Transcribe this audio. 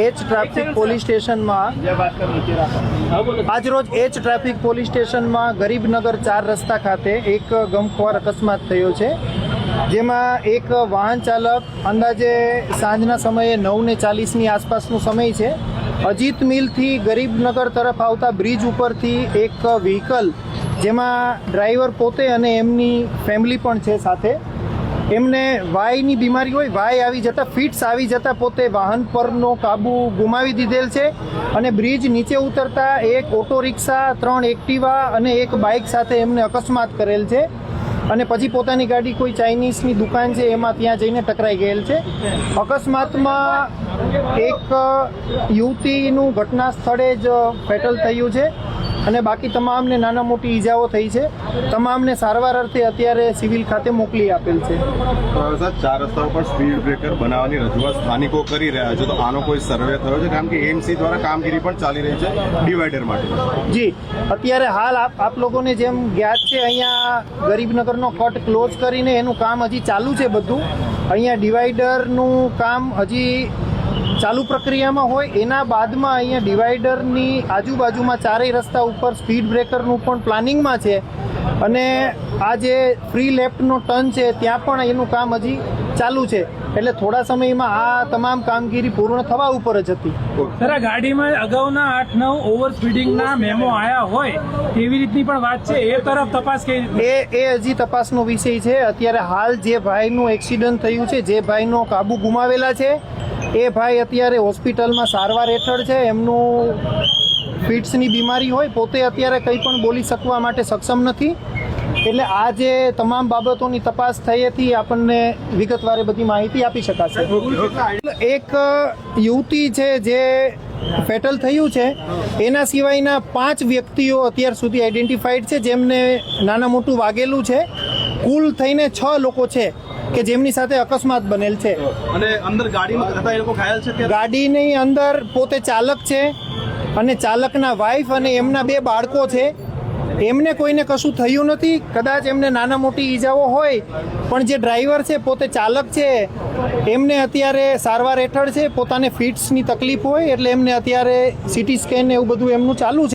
H traffic police સ્ટેશનમાં આજરોજ H traffic police સ્ટેશનમાં ગરીબનગર 4 રસ્તા ખાતે એક ગમખ્વાર અકસ્માત થયો છે, જેમાં એક વાહન ચાલક અંદાજે સાંજના સમયે 9:40ની આસપાસનો સમય છે, અજીત મિલથી ગરીબનગર તરફ આવતા બ્રિજ ઉપરથી એક વ્હીકલ, જેમાં ડ્રાઈવર પોતે અને એમની ફેમિલી પણ છે સાથે, એમને વાયની બીમારી હોય, વાય આવી જતાં, ફિટ્સ આવી જતાં પોતે વાહન પરનો કાબુ ગુમાવી દીધેલ છે અને બ્રિજ નીચે ઉતરતા એક ઓટો રિક્ષા, 3 એક્ટિવા અને એક બાઇક સાથે એમને અકસ્માત કરેલ છે અને પછી પોતાની ગાડી કોઈ ચાઇનીઝની દુકાન છે એમાં ત્યાં જઈને ટકરાઈ ગયેલ છે. અકસ્માતમાં એક યુવતીનું ઘટના સ્થળે જ ફેટલ થયું છે અને બાકી તમામને નાના મોટી ઈજાઓ થઈ છે. તમામને સારવાર અર્થે અત્યારે સિવિલ ખાતે મોકલી આપેલ છે. સર, 4 રસ્તાઓ પર સ્પીડ બ્રેકર બનાવવાની રજૂઆત સ્થાનિકો કરી રહ્યા છે, તો આનો કોઈ સર્વે થયો છે? કારણ કે એમસી દ્વારા કામગીરી પણ ચાલી રહી છે ડિવાઈડર માટે. જી, અત્યારે હાલ આપ લોકોને જેમ જ્ઞાત છે, અહીંયા ગરીબનગરનો કટ ક્લોઝ કરીને એનું કામ હજી ચાલુ છે બધું. અહીંયા ડિવાઈડરનું કામ હજી ચાલુ પ્રક્રિયામાં હોય, એના બાદમાં અહીંયા ડિવાઈડરની આજુબાજુમાં 4 રસ્તા ઉપર સ્પીડ બ્રેકરનું પણ પ્લાનિંગમાં છે અને આ જે ફ્રી લેફ્ટનો ટર્ન છે ત્યાં પણ એનું કામ હજી ચાલુ છે, એટલે થોડા સમયમાં આ તમામ કામગીરી પૂર્ણ થવા ઉપર જ હતી. સર, આ ગાડીમાં અગાઉના 8-9 ઓવર સ્પીડિંગના મેમો આયા હોય તેવી રીતની પણ વાત છે, એ તરફ તપાસ કરી? એ હજી તપાસનો વિષય છે. અત્યારે હાલ જે ભાઈનું એક્સિડન્ટ થયું છે, જે ભાઈનો કાબુ ગુમાવેલા છે, એ ભાઈ અત્યારે હોસ્પિટલમાં સારવાર હેઠળ છે. એમનું ફિટ્સની બીમારી હોય, પોતે અત્યારે કંઈ પણ બોલી શકવા માટે સક્ષમ નથી, એટલે આ જે તમામ બાબતોની તપાસ થયેથી આપણને વિગતવારે બધી માહિતી આપી શકાશે. એક યુવતી છે જે ફેટલ થયું છે, એના સિવાયના 5 વ્યક્તિઓ અત્યાર સુધી આઈડેન્ટિફાઈડ છે જેમને નાના મોટું વાગેલું છે. કુલ થઈને 6 લોકો છે કે જેમની સાથે અકસ્માત બનેલ છે. અને અંદર ગાડીમાં હતા એ લોકો ઘાયલ છે? ગાડીની અંદર પોતે ચાલક છે અને ચાલકના વાઈફ અને એમના 2 બાળકો છે. એમને કોઈને કશું થયું નથી, કદાચ એમને નાના મોટી ઈજાઓ હોય, પણ જે ડ્રાઈવર છે પોતે ચાલક છે એમને અત્યારે સારવાર હેઠળ છે. પોતાને ફિટ્સની તકલીફ હોય એટલે એમને અત્યારે સીટી સ્કેન એવું બધું એમનું ચાલુ છે.